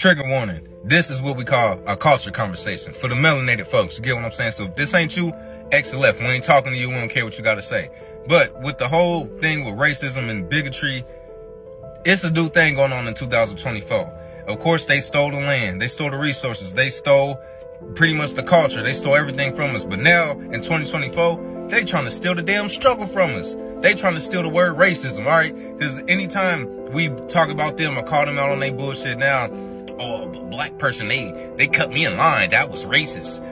Trigger warning. This is what we call a culture conversation for the melanated folks. You get what I'm saying? So if this ain't you, exit left. We ain't talking to you. We don't care what you got to say. But with the whole thing with racism and bigotry, it's a new thing going on in 2024. Of course, they stole the land. They stole the resources. They stole pretty much the culture. They stole everything from us. But now, in 2024, they trying to steal the damn struggle from us. They trying to steal the word racism, all right? Because anytime we talk about them or call them out on their bullshit now, oh, a black person, they cut me in line. That was racist.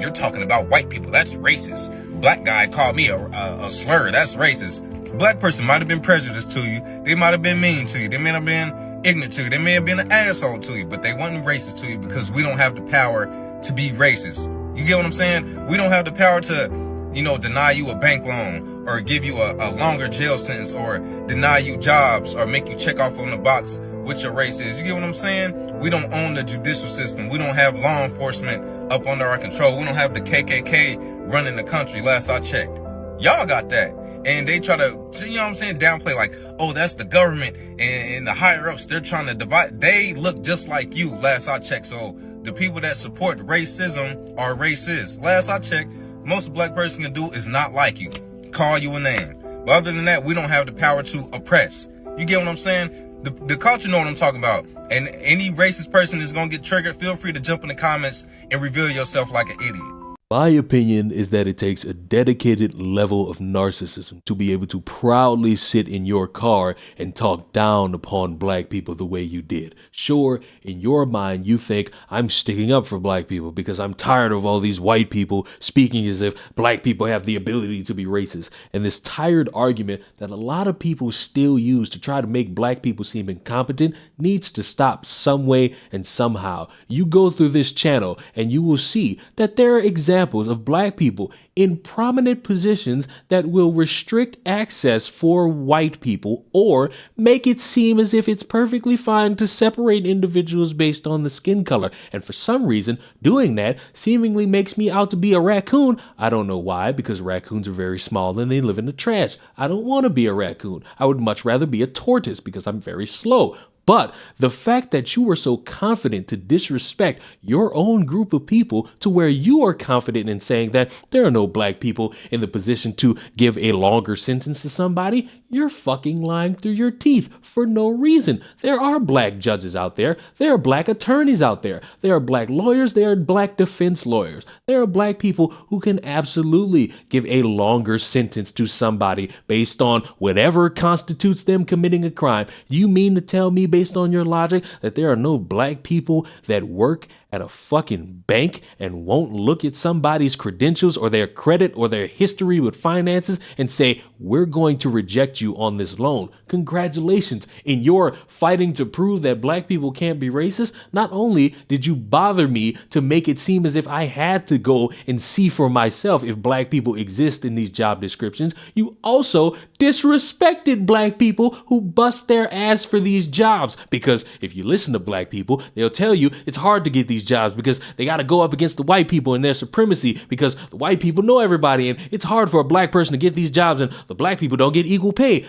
You're talking about white people. That's racist. Black guy called me a slur. That's racist. Black person might have been prejudiced to you. They might have been mean to you. They may have been ignorant to you. They may have been an asshole to you, but they wasn't racist to you because we don't have the power to be racist. You get what I'm saying? We don't have the power to, deny you a bank loan or give you a longer jail sentence or deny you jobs or make you check off on the box what your race is. You get what I'm saying? We don't own the judicial system. We don't have law enforcement up under our control. We don't have the KKK running the country last I checked. Y'all got that. And they try to, downplay like, oh, that's the government and the higher ups, they're trying to divide. They look just like you last I checked. So the people that support racism are racist. Last I checked, most a black person can do is not like you, call you a name. But other than that, we don't have the power to oppress. You get what I'm saying? The culture know what I'm talking about. And any racist person is going to get triggered. Feel free to jump in the comments and reveal yourself like an idiot. My opinion is that it takes a dedicated level of narcissism to be able to proudly sit in your car and talk down upon black people the way you did. Sure, in your mind, you think I'm sticking up for black people because I'm tired of all these white people speaking as if black people have the ability to be racist. And this tired argument that a lot of people still use to try to make black people seem incompetent needs to stop some way and somehow. You go through this channel and you will see that there are examples of black people in prominent positions that will restrict access for white people or make it seem as if it's perfectly fine to separate individuals based on the skin color. And for some reason, doing that seemingly makes me out to be a raccoon. I don't know why, because raccoons are very small and they live in the trash. I don't want to be a raccoon. I would much rather be a tortoise because I'm very slow. But the fact that you are so confident to disrespect your own group of people to where you are confident in saying that there are no black people in the position to give a longer sentence to somebody, you're fucking lying through your teeth for no reason. There are black judges out there. There are black attorneys out there. There are black lawyers. There are black defense lawyers. There are black people who can absolutely give a longer sentence to somebody based on whatever constitutes them committing a crime. You mean to tell me, based on your logic, that there are no black people that work at a fucking bank and won't look at somebody's credentials or their credit or their history with finances and say, we're going to reject you on this loan? Congratulations. In your fighting to prove that black people can't be racist, not only did you bother me to make it seem as if I had to go and see for myself if black people exist in these job descriptions, you also disrespected black people who bust their ass for these jobs. Because if you listen to black people, they'll tell you it's hard to get these jobs because they got to go up against the white people and their supremacy because the white people know everybody and it's hard for a black person to get these jobs and the black people don't get equal pay.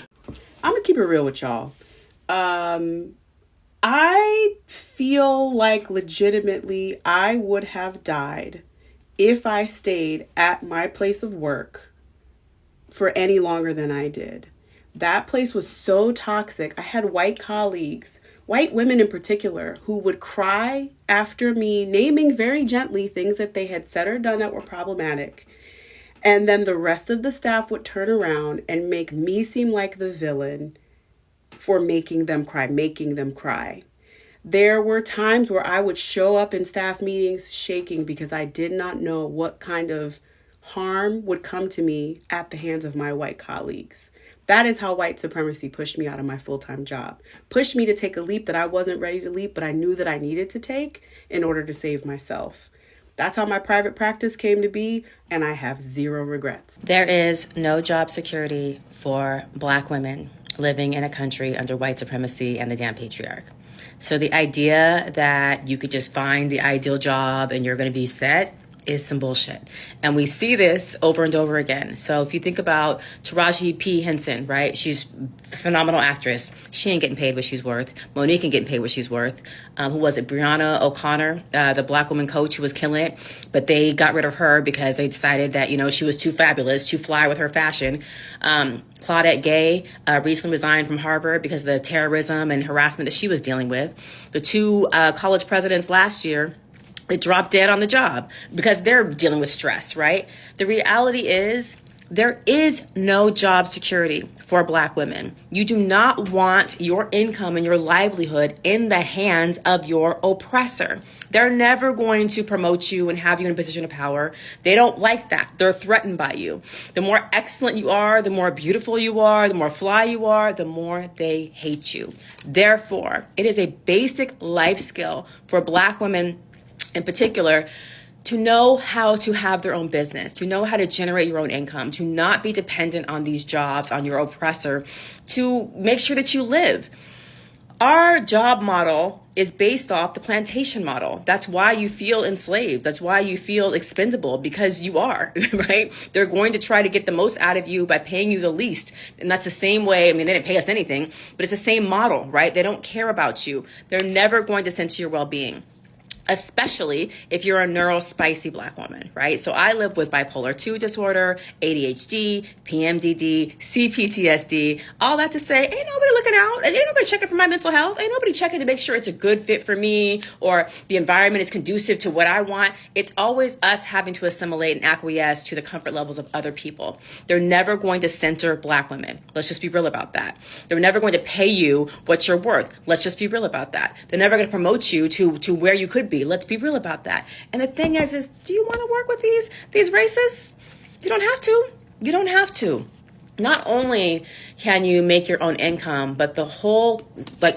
I'm gonna keep it real with y'all. I feel like legitimately I would have died if I stayed at my place of work for any longer than I did. That place was so toxic. I had white colleagues, white women in particular, who would cry after me naming very gently things that they had said or done that were problematic. And then the rest of the staff would turn around and make me seem like the villain for making them cry. There were times where I would show up in staff meetings shaking because I did not know what kind of harm would come to me at the hands of my white colleagues. That is how white supremacy pushed me out of my full-time job. Pushed me to take a leap that I wasn't ready to leap, but I knew that I needed to take in order to save myself. That's how my private practice came to be, and I have zero regrets. There is no job security for black women living in a country under white supremacy and the damn patriarch. So the idea that you could just find the ideal job and you're going to be set is some bullshit. And we see this over and over again. So if you think about Taraji P. Henson, right? She's a phenomenal actress. She ain't getting paid what she's worth. Monique ain't getting paid what she's worth. Who was it? Brianna O'Connor, the black woman coach who was killing it. But they got rid of her because they decided that, she was too fabulous, too fly with her fashion. Claudette Gay recently resigned from Harvard because of the terrorism and harassment that she was dealing with. The two college presidents last year, they dropped dead on the job because they're dealing with stress, right? The reality is there is no job security for black women. You do not want your income and your livelihood in the hands of your oppressor. They're never going to promote you and have you in a position of power. They don't like that. They're threatened by you. The more excellent you are, the more beautiful you are, the more fly you are, the more they hate you. Therefore, it is a basic life skill for black women in particular to know how to have their own business, to know how to generate your own income, to not be dependent on these jobs, on your oppressor, to make sure that you live. Our job model is based off the plantation model. That's why you feel enslaved. That's why you feel expendable, because you are, right? They're going to try to get the most out of you by paying you the least. And that's the same way. They didn't pay us anything, but it's the same model, right? They don't care about you. They're never going to center your well-being, especially if you're a neurospicy black woman, right? So I live with bipolar 2 disorder, ADHD, PMDD, CPTSD, all that to say, ain't nobody looking out, ain't nobody checking for my mental health, ain't nobody checking to make sure it's a good fit for me or the environment is conducive to what I want. It's always us having to assimilate and acquiesce to the comfort levels of other people. They're never going to center black women. Let's just be real about that. They're never going to pay you what you're worth. Let's just be real about that. They're never going to promote you to where you could be. Let's be real about that. And the thing is do you want to work with these racists? You don't have to. You don't have to. Not only can you make your own income, but the whole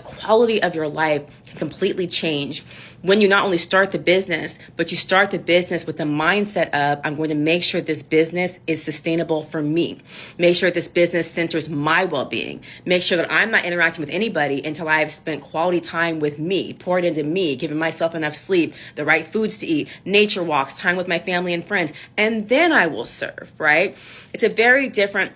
quality of your life can completely change when you not only start the business, but you start the business with the mindset of, I'm going to make sure this business is sustainable for me. Make sure this business centers my well-being. Make sure that I'm not interacting with anybody until I have spent quality time with me, poured into me, giving myself enough sleep, the right foods to eat, nature walks, time with my family and friends, and then I will serve, right? It's a very different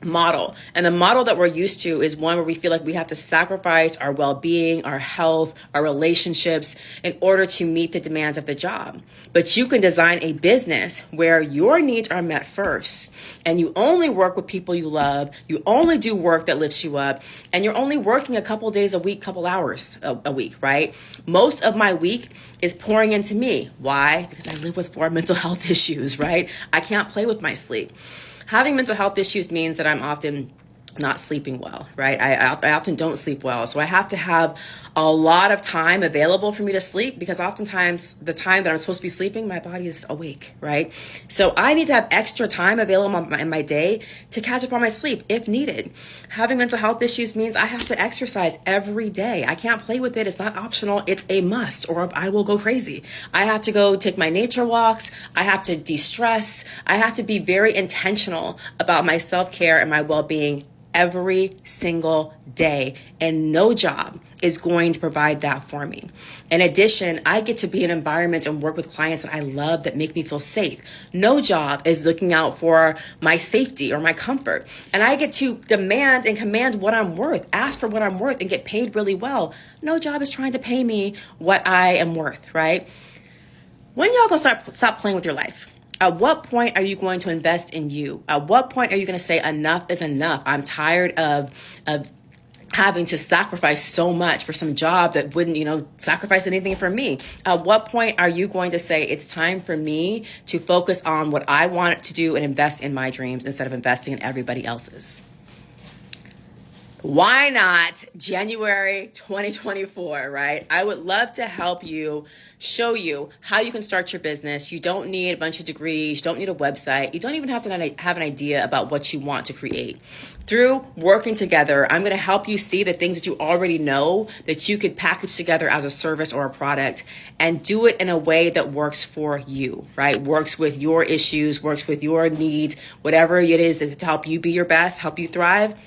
model. And the model that we're used to is one where we feel like we have to sacrifice our well-being, our health, our relationships in order to meet the demands of the job. But you can design a business where your needs are met first, and you only work with people you love, you only do work that lifts you up, and you're only working a couple days a week, couple hours a week, right? Most of my week is pouring into me. Why? Because I live with 4 mental health issues, right? I can't play with my sleep. Having mental health issues means that I'm often not sleeping well, right? I often don't sleep well. So I have to have a lot of time available for me to sleep, because oftentimes the time that I'm supposed to be sleeping, my body is awake, right? So I need to have extra time available in my day to catch up on my sleep if needed. Having mental health issues means I have to exercise every day. I can't play with it. It's not optional. It's a must, or I will go crazy. I have to go take my nature walks. I have to de-stress. I have to be very intentional about my self-care and my well-being every single day, and no job is going to provide that for me. In addition, I get to be in an environment and work with clients that I love, that make me feel safe. No job is looking out for my safety or my comfort. And I get to demand and command what I'm worth, ask for what I'm worth, and get paid really well. No job is trying to pay me what I am worth, right? When y'all gonna stop playing with your life? At what point are you going to invest in you? At what point are you going to say enough is enough? I'm tired of having to sacrifice so much for some job that wouldn't, sacrifice anything for me. At what point are you going to say it's time for me to focus on what I want to do and invest in my dreams instead of investing in everybody else's? Why not January 2024, right? I would love to help you, show you how you can start your business. You don't need a bunch of degrees. You don't need a website. You don't even have to have an idea about what you want to create. Through working together, I'm going to help you see the things that you already know that you could package together as a service or a product, and do it in a way that works for you, right? Works with your issues, works with your needs, whatever it is to help you be your best, help you thrive.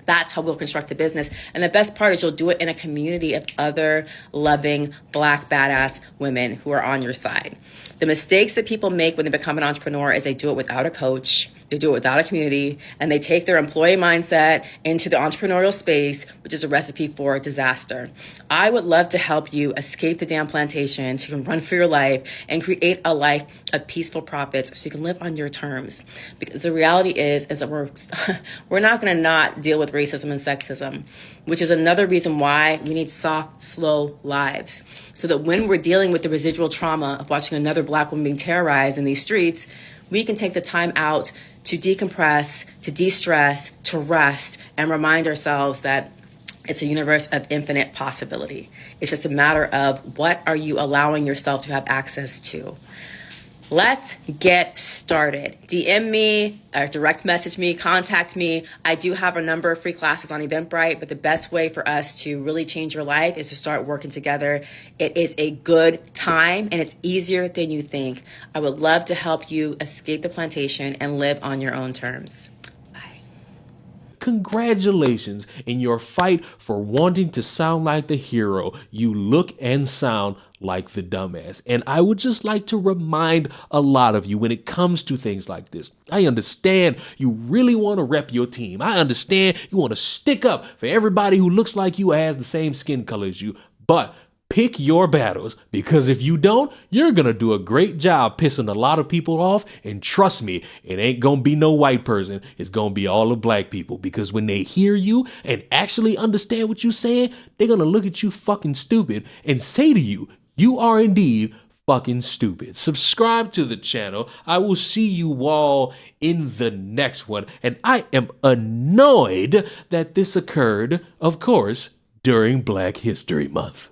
That's how we'll construct the business. And the best part is you'll do it in a community of other loving Black badass women who are on your side. The mistakes that people make when they become an entrepreneur is they do it without a coach, they do it without a community, and they take their employee mindset into the entrepreneurial space, which is a recipe for disaster. I would love to help you escape the damn plantation so you can run for your life and create a life of peaceful profits so you can live on your terms. Because the reality is that we're not going to not deal with racism and sexism, which is another reason why we need soft, slow lives. So that when we're dealing with the residual trauma of watching another Black woman being terrorized in these streets, we can take the time out to decompress, to de-stress, to rest, and remind ourselves that it's a universe of infinite possibility. It's just a matter of what are you allowing yourself to have access to. Let's get started. DM me or direct message me, contact me. I do have a number of free classes on Eventbrite, but the best way for us to really change your life is to start working together. It is a good time and it's easier than you think. I would love to help you escape the plantation and live on your own terms. Congratulations in your fight for wanting to sound like the hero. You look and sound like the dumbass. And I would just like to remind a lot of you when it comes to things like this. I understand you really want to rep your team. I understand you want to stick up for everybody who looks like you, has the same skin color as you. But pick your battles, because if you don't, you're going to do a great job pissing a lot of people off. And trust me, it ain't going to be no white person. It's going to be all the Black people, because when they hear you and actually understand what you're saying, they're going to look at you fucking stupid and say to you, you are indeed fucking stupid. Subscribe to the channel. I will see you all in the next one. And I am annoyed that this occurred, of course, during Black History Month.